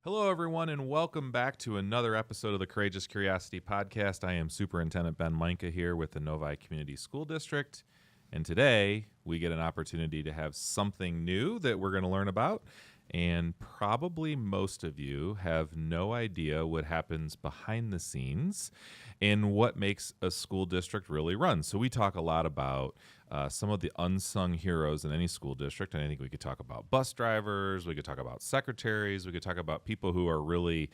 Hello, everyone, and welcome back to another episode of the Courageous Curiosity Podcast. I am Superintendent Ben Mainka here with the Novi Community School District, and today we get an opportunity to have something new that we're going to learn about, and probably most of you have no idea what happens behind the scenes and what makes a school district really run. So we talk a lot about some of the unsung heroes in any school district, and I think we could talk about bus drivers, we could talk about secretaries, we could talk about people who are really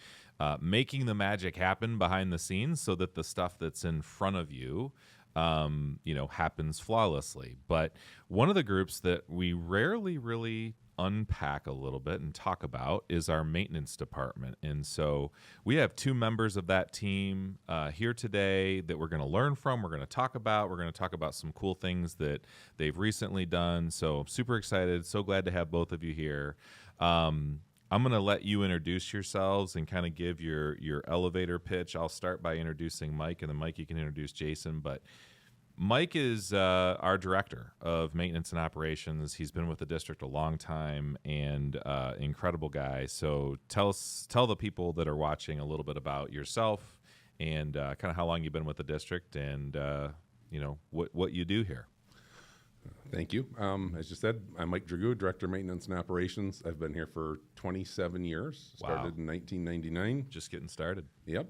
making the magic happen behind the scenes so that the stuff that's in front of you happens flawlessly. But one of the groups that we rarely really unpack a little bit and talk about is our maintenance department. And so we have two members of that team here today that we're going to learn from. We're going to talk about some cool things that they've recently done. So I'm super excited. So glad to have both of you here. I'm going to let you introduce yourselves and kind of give your elevator pitch. I'll start by introducing Mike, and then Mike, you can introduce Jason. But Mike is our director of maintenance and operations. He's been with the district a long time and incredible guy. So tell the people that are watching a little bit about yourself and kind of how long you've been with the district and what you do here. Thank you. As you said, I'm Mike Dragoo, Director of Maintenance and Operations. I've been here for 27 years, started in 1999. Just getting started. Yep.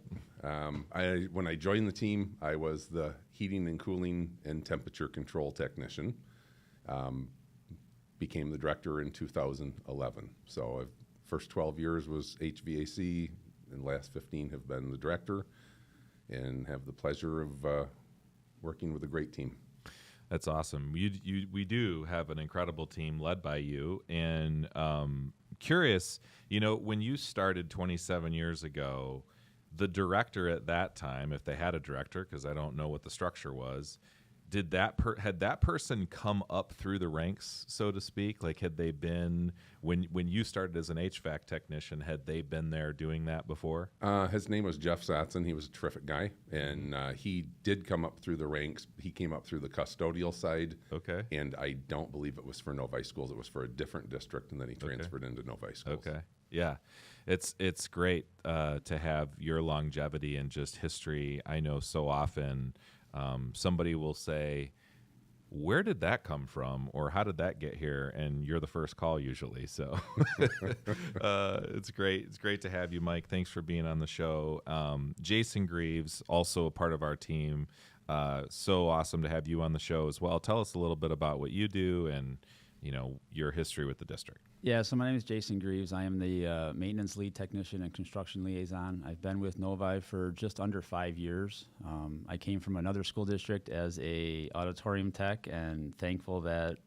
When I joined the team, I was the heating and cooling and temperature control technician. Became the director in 2011. So first 12 years was HVAC, and the last 15 have been the director, and have the pleasure of working with a great team. That's awesome. We do have an incredible team led by you. And curious, when you started 27 years ago, the director at that time, if they had a director, because I don't know what the structure was, had that person come up through the ranks, so to speak? Like, had they been, when you started as an HVAC technician, had they been there doing that before? His name was Jeff Satson. He was a terrific guy, and he did come up through the ranks. He came up through the custodial side. Okay. And I don't believe it was for Novi Schools. It was for a different district, and then he transferred into Novi Schools. Okay. Yeah. It's great to have your longevity and just history. I know so often somebody will say, where did that come from? Or how did that get here? And you're the first call usually. So it's great. It's great to have you, Mike. Thanks for being on the show. Jason Greaves, also a part of our team. So awesome to have you on the show as well. Tell us a little bit about what you do and, your history with the district. Yeah, so my name is Jason Greaves. I am the maintenance lead technician and construction liaison. I've been with Novi for just under 5 years. I came from another school district as a auditorium tech, and thankful that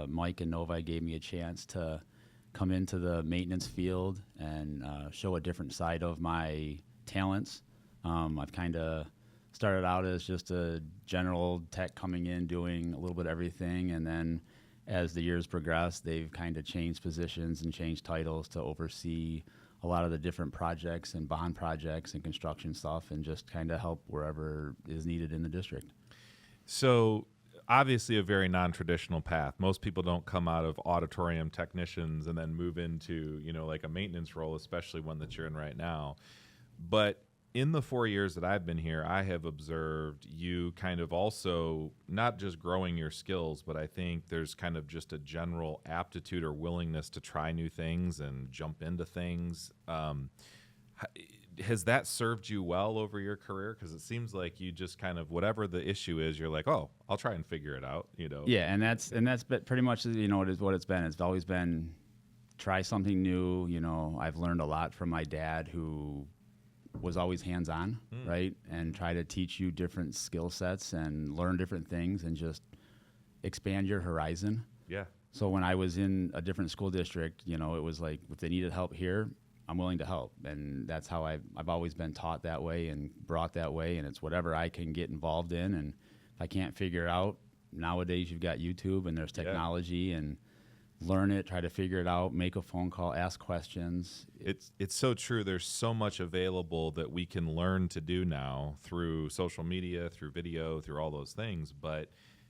Mike and Novi gave me a chance to come into the maintenance field and show a different side of my talents. I've kind of started out as just a general tech coming in, doing a little bit of everything, and then as the years progressed, they've kind of changed positions and changed titles to oversee a lot of the different projects and bond projects and construction stuff, and just kind of help wherever is needed in the district. So obviously a very non-traditional path. Most people don't come out of auditorium technicians and then move into, like a maintenance role, especially one that you're in right now. But in the 4 years that I've been here, I have observed you kind of also not just growing your skills, but I think there's kind of just a general aptitude or willingness to try new things and jump into things. Has that served you well over your career? Because it seems like you just kind of, whatever the issue is, you're like, oh, I'll try and figure it out. Yeah, and that's pretty much what it's been. It's always been try something new. I've learned a lot from my dad, who was always hands-on, right? And try to teach you different skill sets and learn different things and just expand your horizon. Yeah. So when I was in a different school district, it was like, if they needed help here, I'm willing to help. And that's how I've always been taught that way and brought that way. And it's whatever I can get involved in. And if I can't figure it out, nowadays you've got YouTube and there's technology, and learn it, try to figure it out, make a phone call, ask questions. It's so true. There's so much available that we can learn to do now through social media, through video, through all those things. But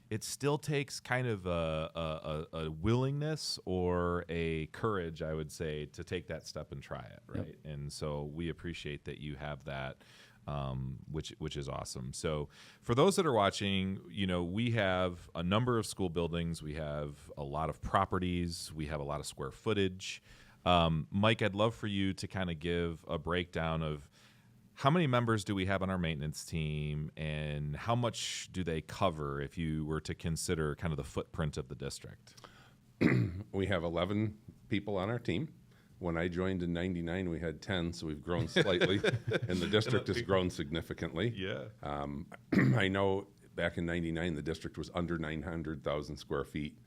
it still takes kind of a willingness or a courage, I would say, to take that step and try it, right? Yep. And so we appreciate that you have that, which is awesome. So for those that are watching, we have a number of school buildings. We have a lot of properties. We have a lot of square footage. Mike, I'd love for you to kind of give a breakdown of how many members do we have on our maintenance team, and how much do they cover if you were to consider kind of the footprint of the district? We have 11 people on our team. When I joined in '99, we had 10, so we've grown slightly, and the district has grown significantly. Yeah. I know back in '99, the district was under 900,000 square feet.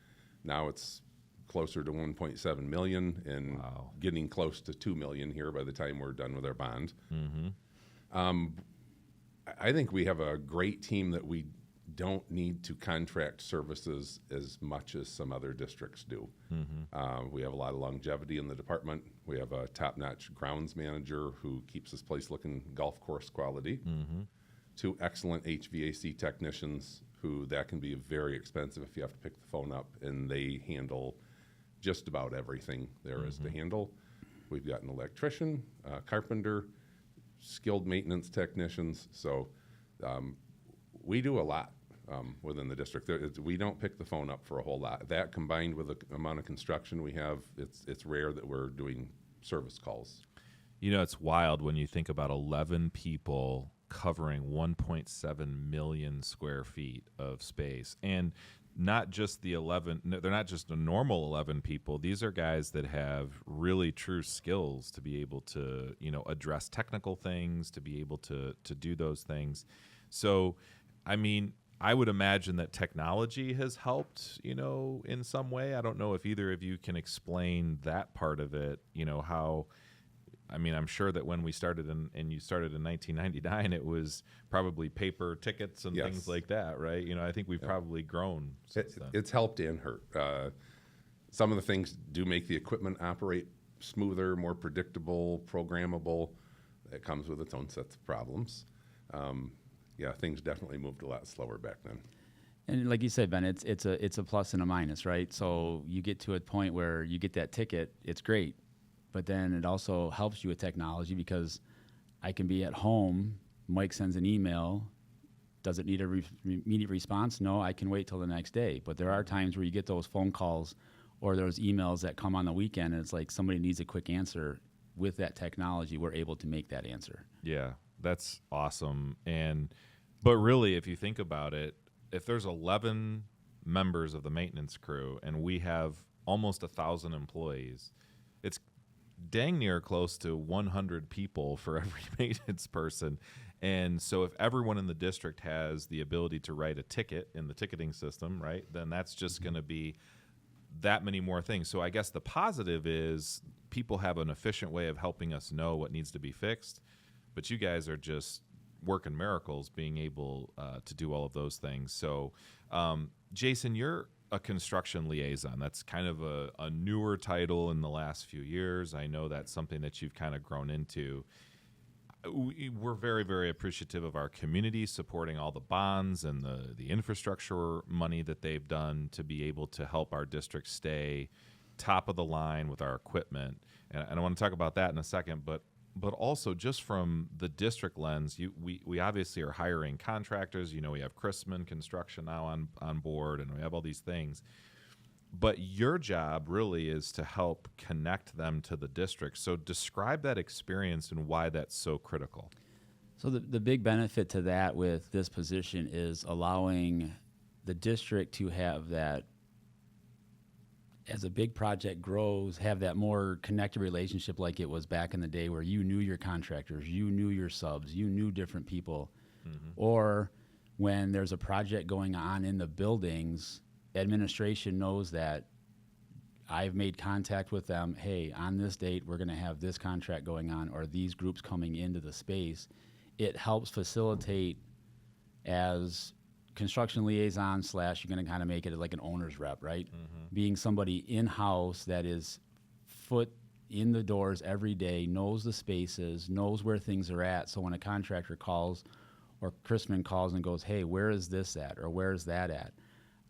Now it's closer to 1.7 million and Wow. getting close to 2 million here by the time we're done with our bond. Mm-hmm. I think we have a great team that we don't need to contract services as much as some other districts do. We have a lot of longevity in the department. We have a top-notch grounds manager who keeps this place looking golf course quality. 2 excellent HVAC technicians who that can be very expensive if you have to pick the phone up, and they handle just about everything there is to handle. We've got an electrician, carpenter, skilled maintenance technicians. So we do a lot within the district. We don't pick the phone up for a whole lot. That combined with the amount of construction we have, it's rare that we're doing service calls. It's wild when you think about 11 people covering 1.7 million square feet of space. And not just the 11, they're not just a normal 11 people. These are guys that have really true skills to be able to, address technical things, to be able to do those things. So, I mean, I would imagine that technology has helped, in some way. I don't know if either of you can explain that part of it, how. I mean, I'm sure that when we started and you started in 1999, it was probably paper tickets and things like that, right? I think we've probably grown since then. It's helped and hurt. Some of the things do make the equipment operate smoother, more predictable, programmable. It comes with its own sets of problems. Things definitely moved a lot slower back then. And like you said, Ben, it's a plus and a minus, right? So you get to a point where you get that ticket, it's great. But then it also helps you with technology because I can be at home, Mike sends an email, does it need a immediate response? No, I can wait till the next day. But there are times where you get those phone calls or those emails that come on the weekend, and it's like somebody needs a quick answer. With that technology, we're able to make that answer. Yeah, that's awesome. But really, if you think about it, if there's 11 members of the maintenance crew and we have almost 1,000 employees, it's dang near close to 100 people for every maintenance person. And so if everyone in the district has the ability to write a ticket in the ticketing system, right, then that's just going to be that many more things. So I guess the positive is people have an efficient way of helping us know what needs to be fixed, but you guys are just working miracles being able to do all of those things. So Jason, you're a construction liaison. That's kind of a newer title in the last few years. I know that's something that you've kind of grown into. We're very, very appreciative of our community supporting all the bonds and the infrastructure money that they've done to be able to help our district stay top of the line with our equipment. And I want to talk about that in a second, but also just from the district lens, we obviously are hiring contractors. We have Chrisman Construction now on board, and we have all these things. But your job really is to help connect them to the district. So describe that experience and why that's so critical. So the big benefit to that with this position is allowing the district to have that, as a big project grows, have that more connected relationship like it was back in the day where you knew your contractors, you knew your subs, you knew different people. Or when there's a project going on in the buildings, administration knows that I've made contact with them. Hey, on this date, we're going to have this contract going on or these groups coming into the space. It helps facilitate as construction liaison / you're going to kind of make it like an owner's rep, right? Being somebody in-house that is foot in the doors every day, knows the spaces, knows where things are at. So when a contractor calls or Chrisman calls and goes, hey, where is this at or where is that at?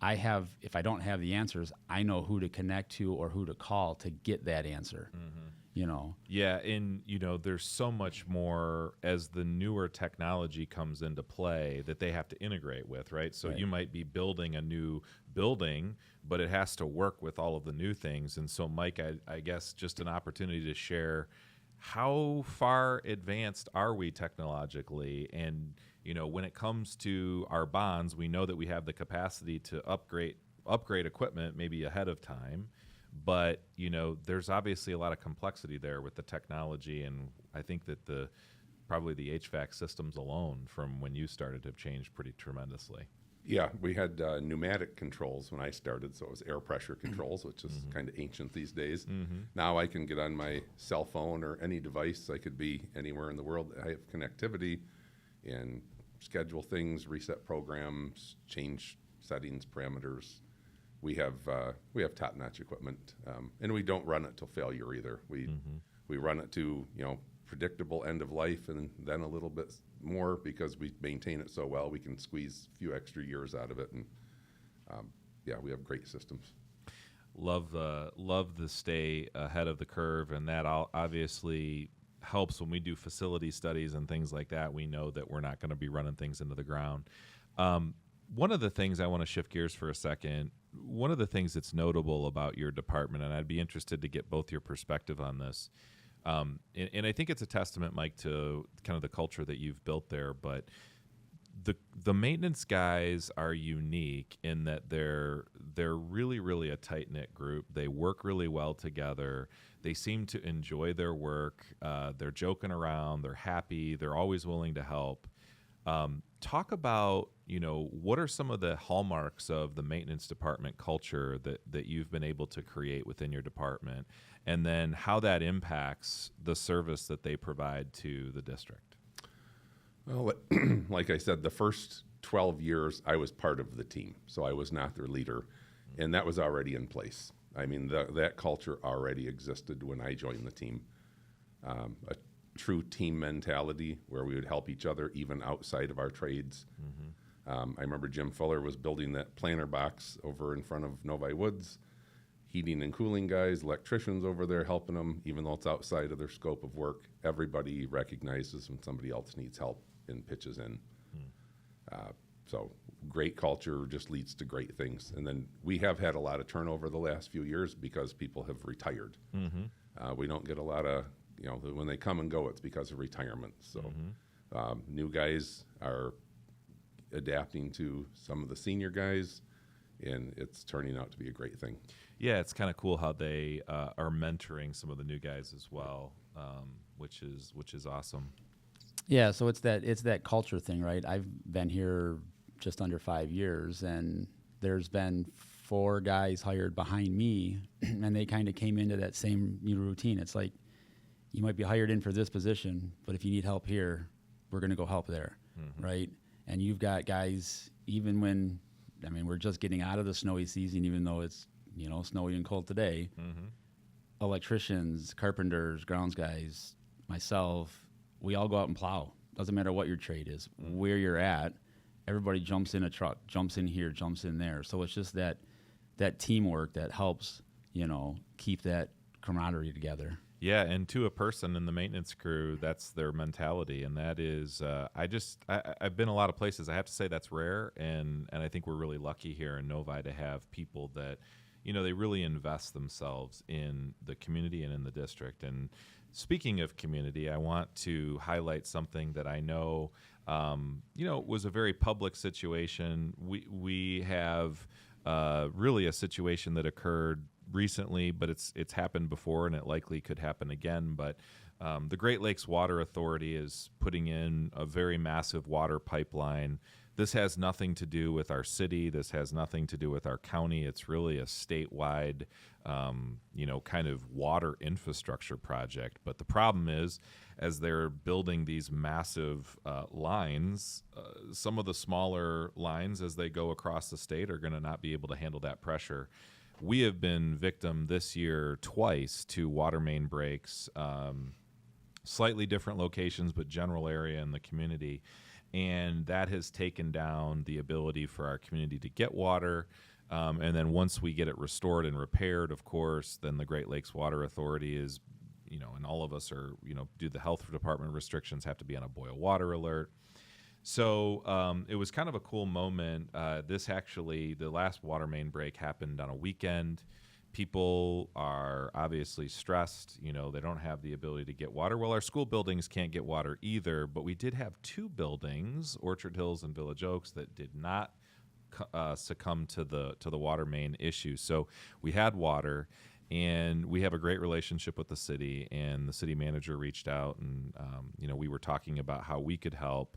if I don't have the answers, I know who to connect to or who to call to get that answer. You know. Yeah, and there's so much more as the newer technology comes into play that they have to integrate with, right? So you might be building a new building, but it has to work with all of the new things. And so, Mike, I guess just an opportunity to share how far advanced are we technologically, and when it comes to our bonds, we know that we have the capacity to upgrade equipment maybe ahead of time. But, there's obviously a lot of complexity there with the technology, and I think that probably the HVAC systems alone from when you started have changed pretty tremendously. Yeah, we had pneumatic controls when I started, so it was air pressure controls, which is kind of ancient these days. Now I can get on my cell phone or any device. I could be anywhere in the world. I have connectivity and schedule things, reset programs, change settings, parameters. We have top-notch equipment, and we don't run it till failure either. We run it to predictable end of life, and then a little bit more because we maintain it so well. We can squeeze a few extra years out of it, and we have great systems. Love the stay ahead of the curve, and that obviously helps when we do facility studies and things like that. We know that we're not going to be running things into the ground. One of the things I want to shift gears for a second, one of the things that's notable about your department, and I'd be interested to get both your perspective on this, and I think it's a testament, Mike, to kind of the culture that you've built there, but the maintenance guys are unique in that they're really, really a tight-knit group. They work really well together. They seem to enjoy their work. They're joking around. They're happy. They're always willing to help. Talk about, what are some of the hallmarks of the maintenance department culture that you've been able to create within your department, and then how that impacts the service that they provide to the district? Well, like I said, the first 12 years I was part of the team, so I was not their leader, and that was already in place. I mean, that culture already existed when I joined the team. A true team mentality where we would help each other even outside of our trades. I remember Jim Fuller was building that planter box over in front of Novi Woods, heating and cooling guys, electricians over there helping them, even though it's outside of their scope of work. Everybody recognizes when somebody else needs help and pitches in. So great culture just leads to great things. And then we have had a lot of turnover the last few years because people have retired. We don't get a lot of, when they come and go, it's because of retirement. So new guys are adapting to some of the senior guys, and it's turning out to be a great thing. Yeah, it's kind of cool how they are mentoring some of the new guys as well, which is awesome. Yeah, so it's that culture thing, right? I've been here just under 5 years, and there's been 4 guys hired behind me, and they kind of came into that same routine. It's like, you might be hired in for this position, but if you need help here, we're going to go help there, right? And you've got guys, even when, we're just getting out of the snowy season, even though it's, snowy and cold today, electricians, carpenters, grounds guys, myself, we all go out and plow. Doesn't matter what your trade is, where you're at, everybody jumps in a truck, jumps in here, jumps in there. So it's just that teamwork that helps, keep that camaraderie together. Yeah, and to a person in the maintenance crew, that's their mentality, and that is, I've been a lot of places. I have to say that's rare, and I think we're really lucky here in Novi to have people that, they really invest themselves in the community and in the district. And speaking of community, I want to highlight something that I know, was a very public situation. We have really a situation that occurred recently, but it's happened before, and it likely could happen again. But the Great Lakes Water Authority is putting in a very massive water pipeline. This has nothing to do with our city. This has nothing to do with our county. It's really a statewide, kind of water infrastructure project. But the problem is, as they're building these massive lines, some of the smaller lines as they go across the state are going to not be able to handle that pressure. We have been victim this year twice to water main breaks, slightly different locations, but general area in the community. and that has taken down the ability for our community to get water. And then once we get it restored and repaired, of course, then the Great Lakes Water Authority is, and all of us are, do the health department restrictions have to be on a boil water alert. So it was kind of a cool moment. The last water main break happened on a weekend. People are obviously stressed. They don't have the ability to get water. Well, our school buildings can't get water either, but we did have two buildings, Orchard Hills and Village Oaks, that did not succumb to the water main issue. So we had water, and we have a great relationship with the city, and the city manager reached out, and we were talking about how we could help.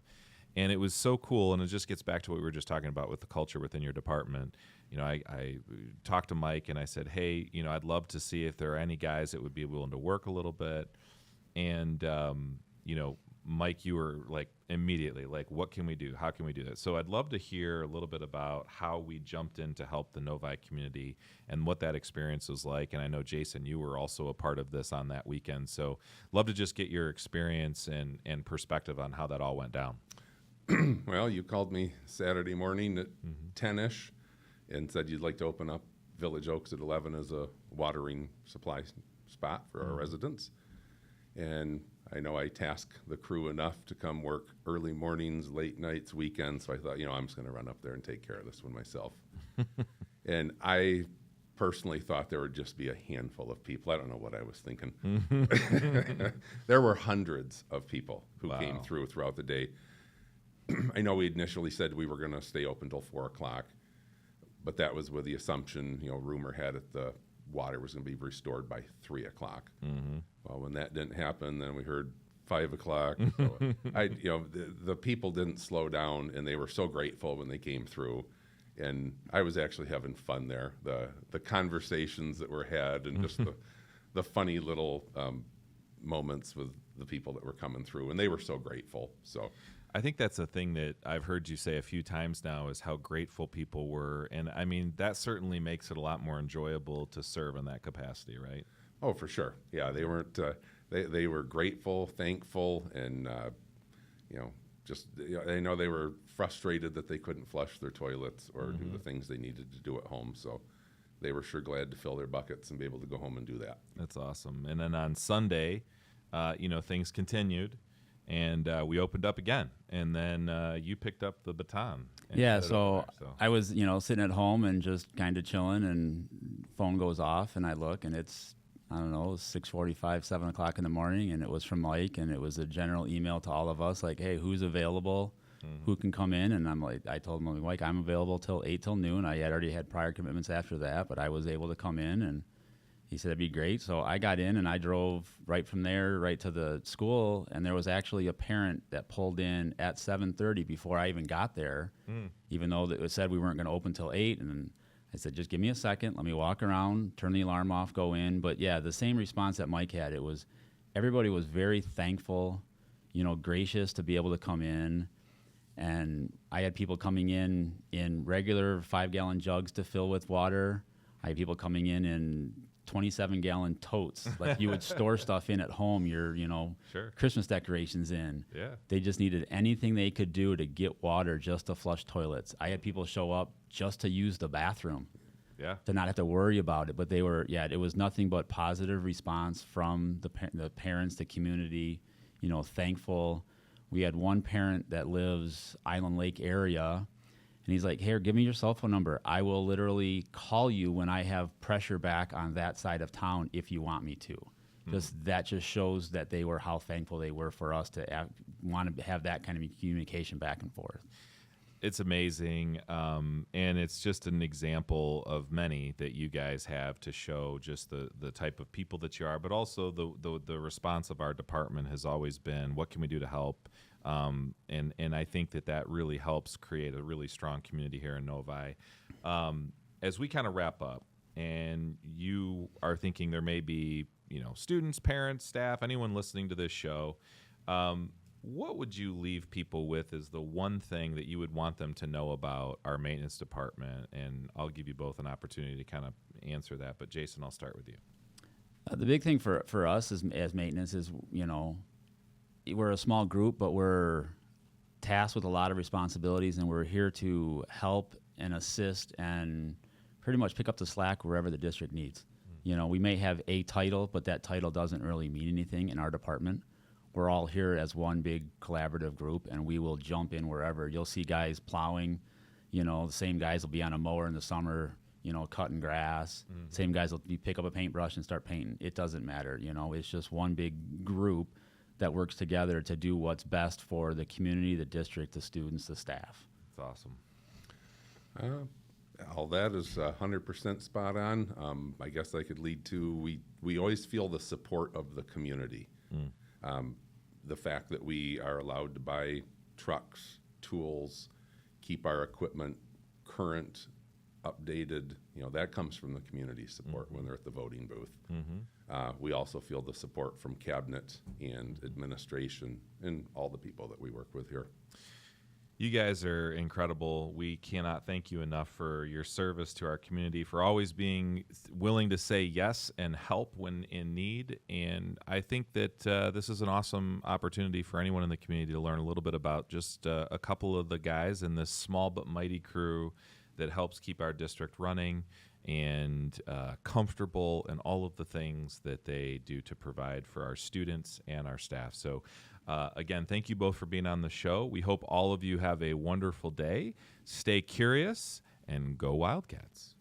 And it was so cool, and it just gets back to what we were just talking about with the culture within your department. I talked to Mike, and I said, hey, I'd love to see if there are any guys that would be willing to work a little bit. And, Mike, you were like immediately like, what can we do? How can we do that? So I'd love to hear a little bit about how we jumped in to help the Novi community and what that experience was like. And I know, Jason, you were also a part of this on that weekend. So love to just get your experience and perspective on how that all went down. Well, you called me Saturday morning at 10-ish and said you'd like to open up Village Oaks at 11 as a watering supply spot for our residents. And I know I task the crew enough to come work early mornings, late nights, weekends. So I thought, I'm just going to run up there and take care of this one myself. And I personally thought there would just be a handful of people. I don't know what I was thinking. There were hundreds of people who came throughout the day. I know we initially said we were going to stay open till 4 o'clock, but that was with the assumption, rumor had it the water was going to be restored by 3 o'clock. Mm-hmm. Well, when that didn't happen, then we heard 5 o'clock. So the people didn't slow down, and they were so grateful when they came through. And I was actually having fun there. The conversations that were had, and just the funny little moments with the people that were coming through, and they were so grateful. So I think that's a thing that I've heard you say a few times now, is how grateful people were. And I mean, that certainly makes it a lot more enjoyable to serve in that capacity, right? Oh, for sure. Yeah, they weren't, they were grateful, thankful, and, I know they were frustrated that they couldn't flush their toilets or do the things they needed to do at home. So they were sure glad to fill their buckets and be able to go home and do that. That's awesome. And then on Sunday, things continued. And we opened up again, and then you picked up the baton. Yeah, so I was, sitting at home and just kind of chilling, and phone goes off, and I look, and it's, 6:45, 7 o'clock in the morning, and it was from Mike, and it was a general email to all of us, like, hey, who's available, who can come in? And I'm like, I told him, Mike, I'm available till 8 till noon. I had already had prior commitments after that, but I was able to come in, and he said, that'd be great. So I got in, and I drove right from there right to the school, and there was actually a parent that pulled in at 7:30 before I even got there, even though it said we weren't going to open till 8. And I said, just give me a second. Let me walk around, turn the alarm off, go in. But, yeah, the same response that Mike had. It was everybody was very thankful, gracious to be able to come in. And I had people coming in regular 5-gallon jugs to fill with water. I had people coming in 27-gallon totes, like you would store stuff in at home, your Sure. Christmas decorations in. Yeah. They just needed anything they could do to get water, just to flush toilets. I had people show up just to use the bathroom. Yeah. To not have to worry about it. But they were, it was nothing but positive response from the parents, the community, thankful. We had one parent that lives Island Lake area, and he's like, here, give me your cell phone number. I will literally call you when I have pressure back on that side of town if you want me to. That just shows that they were, how thankful they were for us to want to have that kind of communication back and forth. It's amazing, and it's just an example of many that you guys have to show just the type of people that you are, but also the response of our department has always been, what can we do to help? And I think that really helps create a really strong community here in Novi. As we kind of wrap up, and you are thinking there may be, students, parents, staff, anyone listening to this show, what would you leave people with as the one thing that you would want them to know about our maintenance department? And I'll give you both an opportunity to kind of answer that. But Jason, I'll start with you. The big thing for us as maintenance is, we're a small group, but we're tasked with a lot of responsibilities, and we're here to help and assist and pretty much pick up the slack wherever the district needs. You know, we may have a title, but that title doesn't really mean anything in our department. We're all here as one big collaborative group, and we will jump in wherever. You'll see guys plowing, you know, the same guys will be on a mower in the summer, you know, cutting grass. Same guys will pick up a paintbrush and start painting. It doesn't matter, you know, it's just one big group that works together to do what's best for the community, the district, the students, the staff. That's awesome. All that is 100% spot on. I guess I could lead to, we always feel the support of the community. The fact that we are allowed to buy trucks, tools, keep our equipment current, updated, you know, that comes from the community support when they're at the voting booth. We also feel the support from cabinet and administration and all the people that we work with here. You guys are incredible. We cannot thank you enough for your service to our community, for always being willing to say yes and help when in need. And I think that this is an awesome opportunity for anyone in the community to learn a little bit about just a couple of the guys in this small but mighty crew that helps keep our district running and comfortable, and all of the things that they do to provide for our students and our staff. So again, thank you both for being on the show. We hope all of you have a wonderful day. Stay curious and go Wildcats.